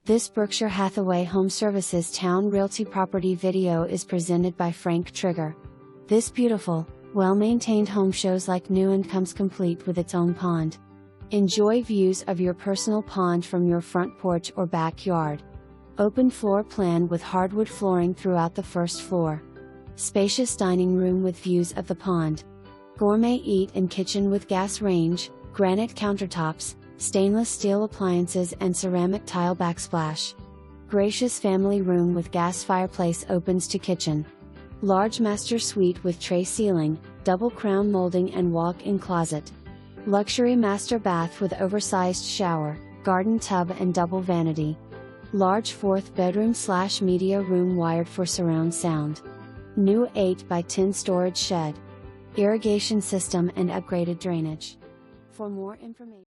This Berkshire Hathaway HomeServices Towne Realty property video is presented by Frank Trigger. This beautiful, well-maintained home shows like new and comes complete with its own pond. Enjoy views of your personal pond from your front porch or backyard. Open floor plan with hardwood flooring throughout the first floor. Spacious dining room with views of the pond. Gourmet eat-in kitchen with gas range, granite countertops, stainless steel appliances and ceramic tile backsplash. Gracious family room with gas fireplace opens to kitchen. Large master suite with tray ceiling, double crown molding and walk-in closet. Luxury master bath with oversized shower, garden tub and double vanity. Large fourth bedroom/media room wired for surround sound. New 8x10 storage shed. Irrigation system and upgraded drainage. For more information